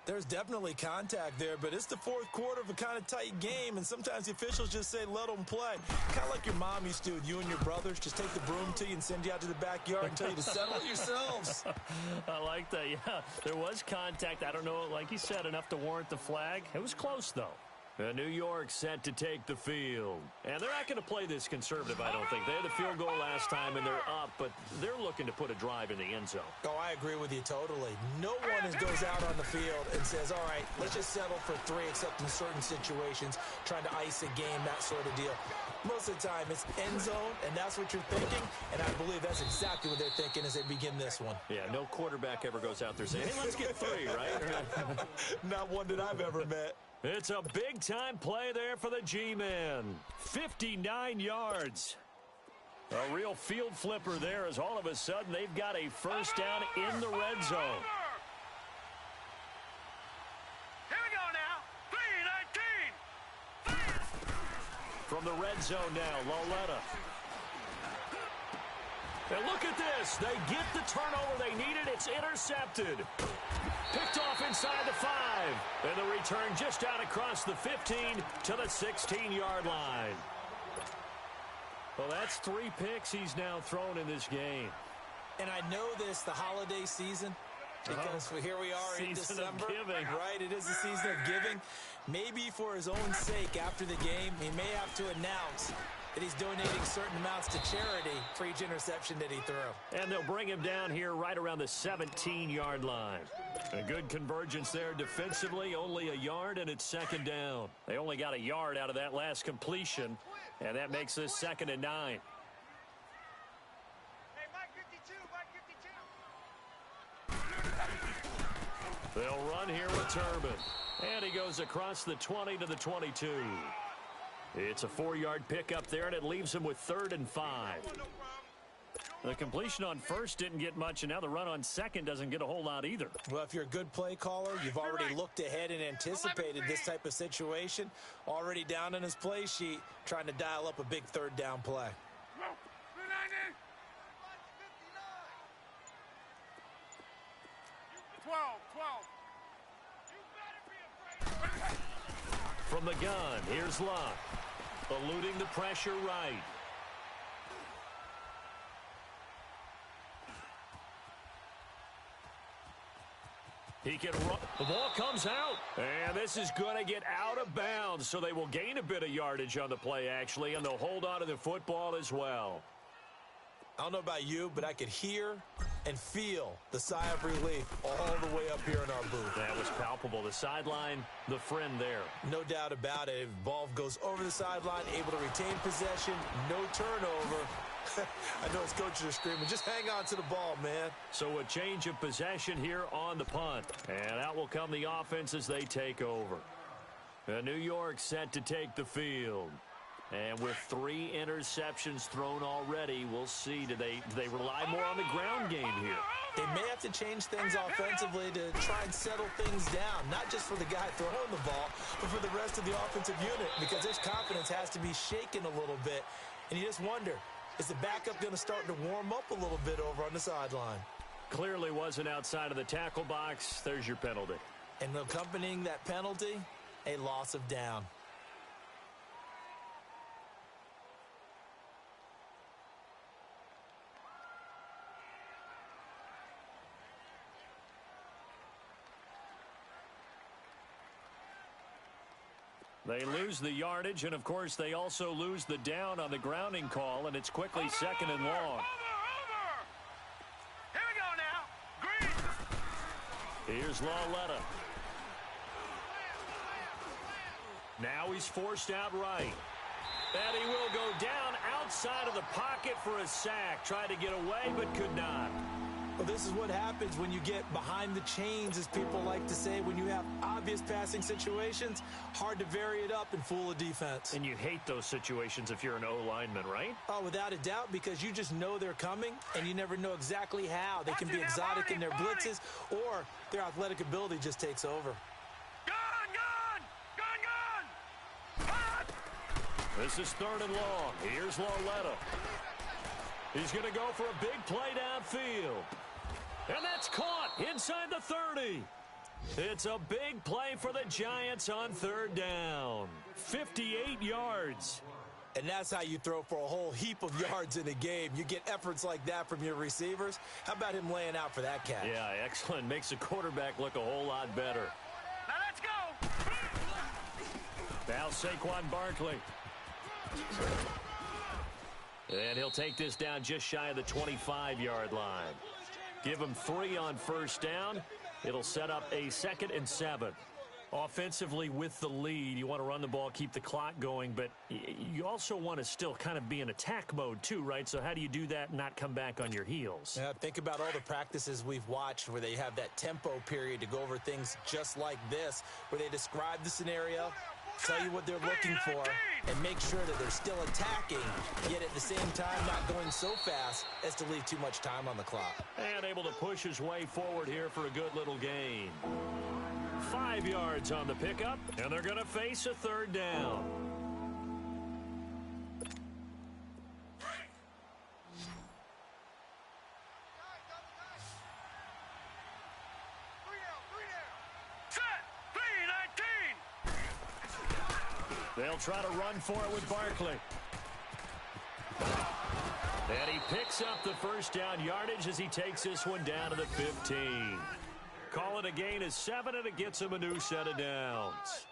There's definitely contact there, but it's the fourth quarter of a kind of tight game, and sometimes the officials just say, let them play. Kind of like your mom used to with you and your brothers. Just take the broom to you and send you out to the backyard and tell you to settle it yourselves. I like that, yeah. There was contact. I don't know, like you said, enough to warrant the flag. It was close, though. New York set to take the field. And they're not going to play this conservative, I don't think. They had the field goal last time, and they're up, but they're looking to put a drive in the end zone. Oh, I agree with you totally. No one goes out on the field and says, all right, let's just settle for 3, except in certain situations, trying to ice a game, that sort of deal. Most of the time, it's end zone, and that's what you're thinking, and I believe that's exactly what they're thinking as they begin this one. Yeah, no quarterback ever goes out there saying, hey, let's get 3, right? Not one that I've ever met. It's a big-time play there for the G-Men. 59 yards. A real field flipper there as all of a sudden they've got a first down in the red zone. Here we go now. 3-19. From the red zone now, Loletta. And look at this. They get the turnover they needed. It's intercepted. Picked off inside the 5. And the return just out across the 15 to the 16-yard line. Well, that's 3 picks he's now thrown in this game. And I know this, the holiday season, because here we are in December. Right, it is the season of giving. Maybe for his own sake after the game, he may have to announce that he's donating certain amounts to charity for each interception that he threw. And they'll bring him down here right around the 17-yard line. A good convergence there defensively, only a yard, and it's 2nd down. They only got a yard out of that last completion, and that makes this 2nd and 9. Hey, Mike 52, They'll run here with Turbin. And he goes across the 20 to the 22. It's a 4-yard pickup there, and it leaves him with 3rd and 5. The completion on first didn't get much, and now the run on second doesn't get a whole lot either. Well, if you're a good play caller, you've already looked ahead and anticipated this type of situation. Already down in his play sheet, trying to dial up a big 3rd down play. 12. From the gun, here's Locke. Eluding the pressure right. He can run. The ball comes out. And this is going to get out of bounds, so they will gain a bit of yardage on the play, actually, and they'll hold on to the football as well. I don't know about you, but I could hear and feel the sigh of relief all the way up here in our booth. That was palpable. The sideline, the friend there. No doubt about it. Ball goes over the sideline, able to retain possession, no turnover. I know his coaches are screaming, just hang on to the ball, man. So a change of possession here on the punt. And out will come the offense as they take over. New York set to take the field. And with 3 interceptions thrown already, we'll see. Do they rely more on the ground game here? They may have to change things offensively to try and settle things down, not just for the guy throwing the ball, but for the rest of the offensive unit, because his confidence has to be shaken a little bit. And you just wonder, is the backup going to start to warm up a little bit over on the sideline? Clearly wasn't outside of the tackle box. There's your penalty. And accompanying that penalty, a loss of down. They lose the yardage, and, of course, they also lose the down on the grounding call, and it's quickly second and long. Over! Here we go now. Green. Here's Lawletta. Now he's forced out right. And he will go down outside of the pocket for a sack. Tried to get away, but could not. Well, this is what happens when you get behind the chains, as people like to say. When you have obvious passing situations, hard to vary it up and fool a defense. And you hate those situations if you're an O-lineman, right? Oh, without a doubt, because you just know they're coming, and you never know exactly how. They can be exotic in their blitzes, or their athletic ability just takes over. This is third and long. Here's Lawletta. He's going to go for a big play downfield. And that's caught inside the 30. It's a big play for the Giants on third down. 58 yards. And that's how you throw for a whole heap of yards in a game. You get efforts like that from your receivers. How about him laying out for that catch? Yeah, excellent. Makes the quarterback look a whole lot better. Now let's go. Now Saquon Barkley. And he'll take this down just shy of the 25-yard line. Give him 3 on first down. It'll set up a 2nd and 7. Offensively with the lead, you want to run the ball, keep the clock going, but you also want to still kind of be in attack mode too, right? So how do you do that and not come back on your heels? Yeah, think about all the practices we've watched where they have that tempo period to go over things just like this, where they describe the scenario, tell you what they're looking for, and make sure that they're still attacking, yet at the same time not going so fast as to leave too much time on the clock. And able to push his way forward here for a good little gain. 5 yards on the pickup, and they're going to face a third down. They'll try to run for it with Barkley. And he picks up the first down yardage as he takes this one down to the 15. Call it a gain of 7, and it gets him a new set of downs.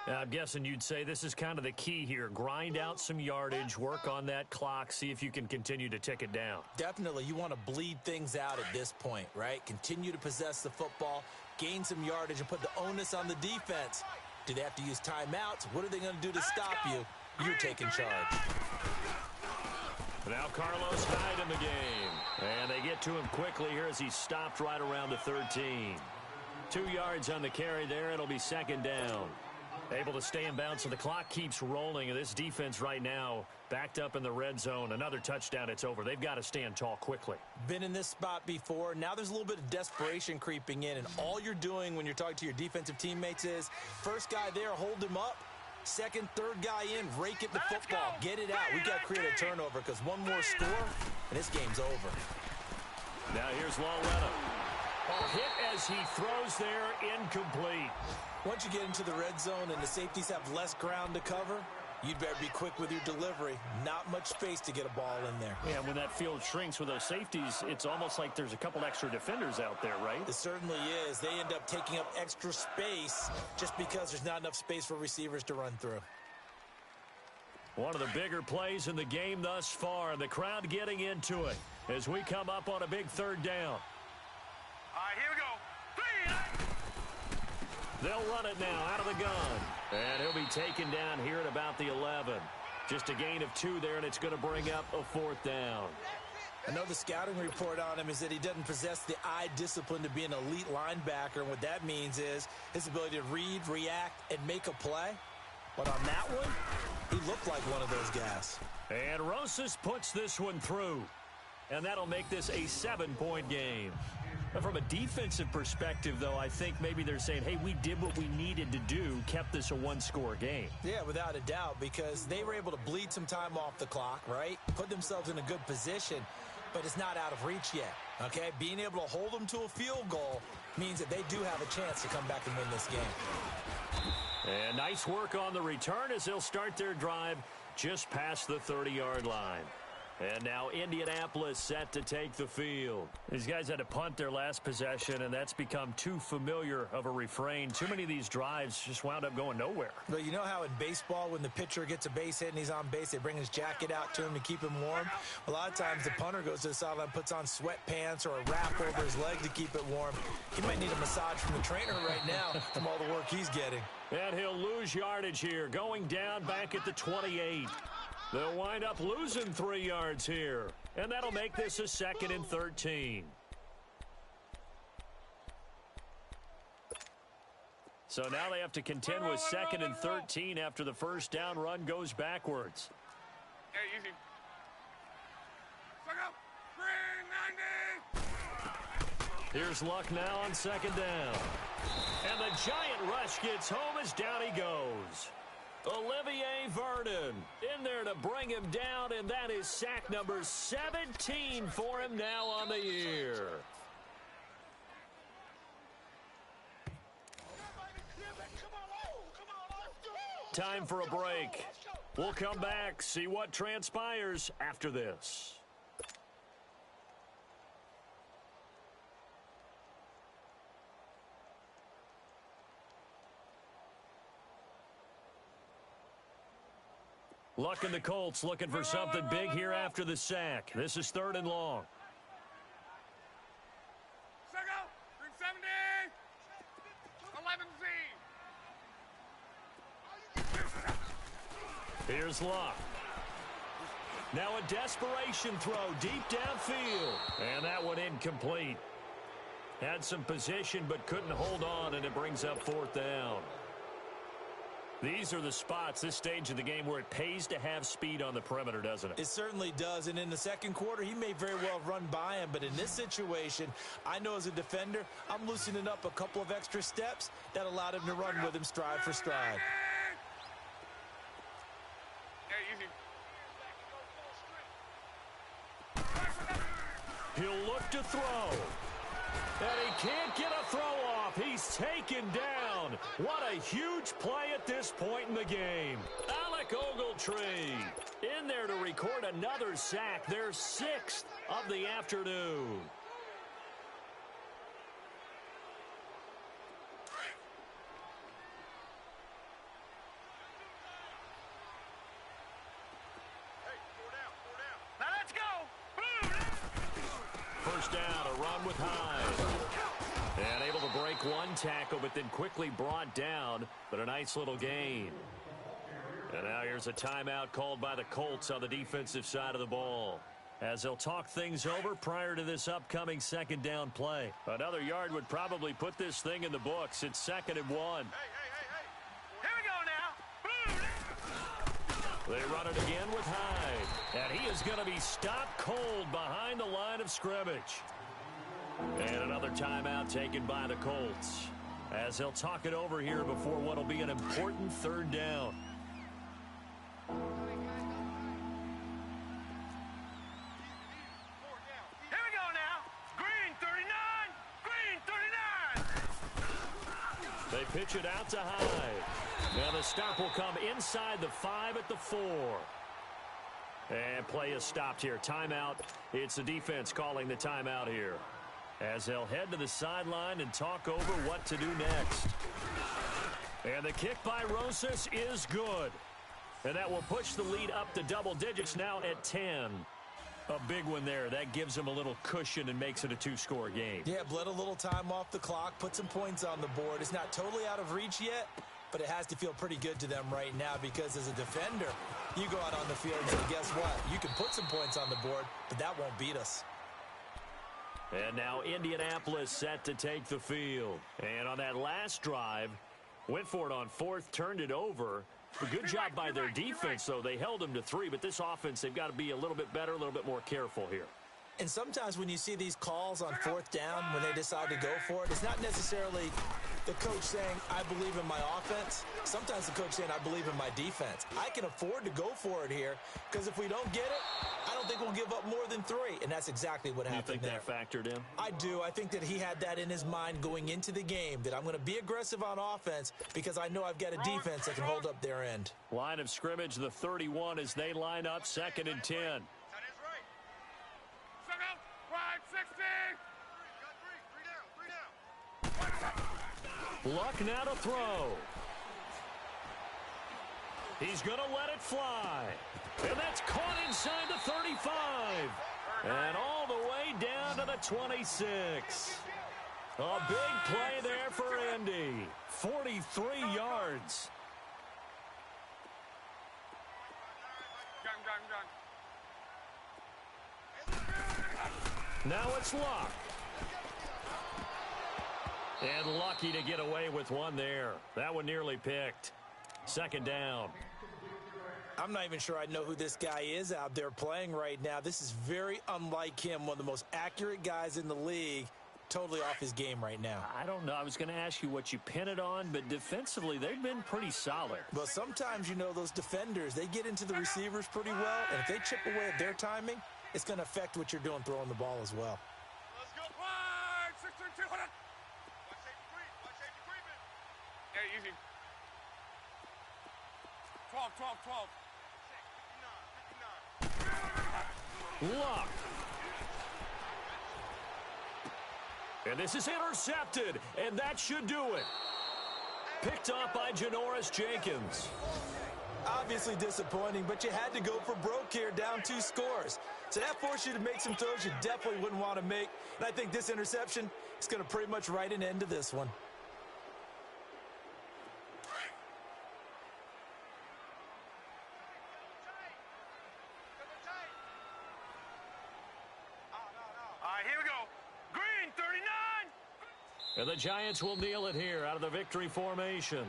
I'm guessing you'd say this is kind of the key here. Grind out some yardage, work on that clock, see if you can continue to tick it down. Definitely. You want to bleed things out at this point, right? Continue to possess the football, gain some yardage, and put the onus on the defense. Do they have to use timeouts? What are they going to do to stop you? You're taking charge. Now Carlos Hyde in the game. And they get to him quickly here as he's stopped right around the 13. 2 yards on the carry there. It'll be second down. Able to stay in bounds, so the clock keeps rolling. And this defense right now backed up in the red zone. Another touchdown, it's over. They've got to stand tall quickly. Been in this spot before. Now there's a little bit of desperation creeping in. And all you're doing when you're talking to your defensive teammates is, first guy there, hold him up. Second, third guy in, rake at the football. Get it out. We've got to create a turnover because one more score, and this game's over. Now here's Lawletta. A hit as he throws there, incomplete. Once you get into the red zone and the safeties have less ground to cover, you'd better be quick with your delivery. Not much space to get a ball in there. Yeah, when that field shrinks with those safeties, it's almost like there's a couple extra defenders out there, right? It certainly is. They end up taking up extra space just because there's not enough space for receivers to run through. One of the bigger plays in the game thus far, and the crowd getting into it as we come up on a big third down. All right, here we go. They'll run it now out of the gun. And he'll be taken down here at about the 11. Just a gain of 2 there, and it's going to bring up a 4th down. I know the scouting report on him is that he doesn't possess the eye discipline to be an elite linebacker. And what that means is his ability to read, react, and make a play. But on that one, he looked like one of those guys. And Rosas puts this one through. And that'll make this a 7-point game. But from a defensive perspective, though, I think maybe they're saying, hey, we did what we needed to do, kept this a 1-score game. Yeah, without a doubt, because they were able to bleed some time off the clock, right? Put themselves in a good position, but it's not out of reach yet, okay? Being able to hold them to a field goal means that they do have a chance to come back and win this game. And nice work on the return as they'll start their drive just past the 30-yard line. And now Indianapolis set to take the field. These guys had to punt their last possession, and that's become too familiar of a refrain. Too many of these drives just wound up going nowhere. Well, you know how in baseball when the pitcher gets a base hit and he's on base, they bring his jacket out to him to keep him warm? A lot of times the punter goes to the sideline, puts on sweatpants or a wrap over his leg to keep it warm. He might need a massage from the trainer right now from all the work he's getting. And he'll lose yardage here, going down back at the 28. They'll wind up losing 3 yards here, and that'll make this a 2nd and 13. So now they have to contend with 2nd and 13 after the first down run goes backwards. Hey, easy. Suck up. Green 90. Here's Luck now on 2nd down. And the giant rush gets home as down he goes. Olivier Vernon in there to bring him down, and that is sack number 17 for him now on the year. Time for a break. We'll come back, see what transpires after this. Luck and the Colts looking for something big here after the sack. This is 3rd and long. Suck up. Green 70. 11Z. Here's Luck. Now a desperation throw deep downfield. And that one incomplete. Had some position but couldn't hold on, and it brings up 4th down. These are the spots, this stage of the game, where it pays to have speed on the perimeter, doesn't it? It certainly does, and in the second quarter, he may very well run by him, but in this situation, I know as a defender, I'm loosening up a couple of extra steps that allowed him to run with him stride for stride. He'll look to throw. And he can't get a throw off. He's taken down. What a huge play at this point in the game. Alec Ogletree in there to record another sack. Their 6th of the afternoon. Now let's go. First down, a run with Hyde. And able to break one tackle, but then quickly brought down. But a nice little gain. And now here's a timeout called by the Colts on the defensive side of the ball, as they'll talk things over prior to this upcoming 2nd down play. Another yard would probably put this thing in the books. It's 2nd and 1. Here we go now. They run it again with Hyde. And he is going to be stopped cold behind the line of scrimmage. And another timeout taken by the Colts, as they'll talk it over here before what will be an important 3rd down. Here we go now. Green 39. Green 39. They pitch it out to Hyde. Now the stop will come inside the 5 at the 4. And play is stopped here. Timeout. It's the defense calling the timeout here, as they'll head to the sideline and talk over what to do next. And the kick by Rosas is good. And that will push the lead up to double digits now at 10. A big one there. That gives them a little cushion and makes it a 2-score game. Yeah, bled a little time off the clock, put some points on the board. It's not totally out of reach yet, but it has to feel pretty good to them right now, because as a defender, you go out on the field and say, guess what? You can put some points on the board, but that won't beat us. And now Indianapolis set to take the field. And on that last drive, went for it on 4th, turned it over. A good job by their defense, though. They held them to 3, but this offense, they've got to be a little bit better, a little bit more careful here. And sometimes when you see these calls on 4th down, when they decide to go for it, it's not necessarily the coach saying, I believe in my offense. Sometimes the coach saying, I believe in my defense. I can afford to go for it here, because if we don't get it, I don't think we'll give up more than 3. And that's exactly what happened there. You think that factored in? I do. I think that he had that in his mind going into the game, that I'm going to be aggressive on offense because I know I've got a defense that can hold up their end. Line of scrimmage, the 31, as they line up 2nd and 10. Luck now to throw. He's going to let it fly. And that's caught inside the 35. And all the way down to the 26. A big play there for Indy. 43 yards. Now it's Luck. And lucky to get away with one there. That one nearly picked. Second down. I'm not even sure I know who this guy is out there playing right now. This is very unlike him, one of the most accurate guys in the league. Totally off his game right now. I don't know. I was going to ask you what you pin it on, but defensively, they've been pretty solid. But sometimes, you know, those defenders, they get into the receivers pretty well, and if they chip away at their timing, it's going to affect what you're doing throwing the ball as well. Let's go. 6-2, hold on. Hey, easy. 12. Luck. And this is intercepted, and that should do it. Picked off by Janoris Jenkins. Obviously disappointing, but you had to go for broke here, down 2 scores. So that forced you to make some throws you definitely wouldn't want to make. And I think this interception is going to pretty much write an end to this one. And the Giants will kneel it here out of the victory formation.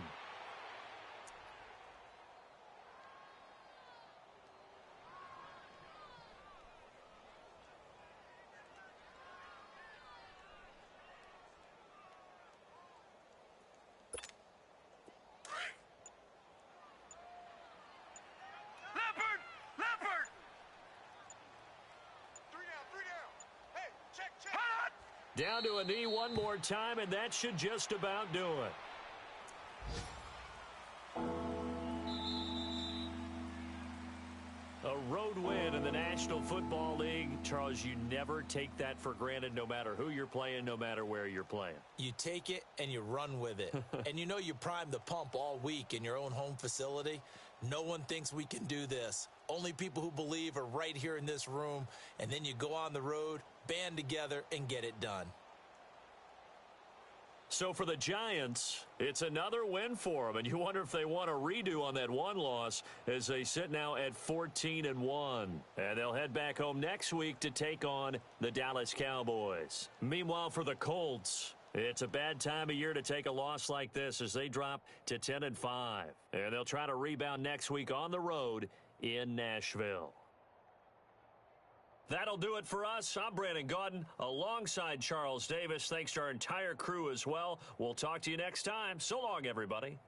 Leopard! 3 down. Hey, check. Down to a knee one more time, and that should just about do it. A road win in the National Football League. Charles, you never take that for granted, no matter who you're playing, no matter where you're playing. You take it and you run with it. And you know you primed the pump all week in your own home facility. No one thinks we can do this. Only people who believe are right here in this room. And then you go on the road, band together, and get it done. So for the Giants, it's another win for them, and you wonder if they want a redo on that one loss as they sit now at 14-1. And they'll head back home next week to take on the Dallas Cowboys. Meanwhile, for the Colts, it's a bad time of year to take a loss like this as they drop to 10-5. And they'll try to rebound next week on the road in Nashville. That'll do it for us. I'm Brandon Gaudin alongside Charles Davis. Thanks to our entire crew as well. We'll talk to you next time. So long, everybody.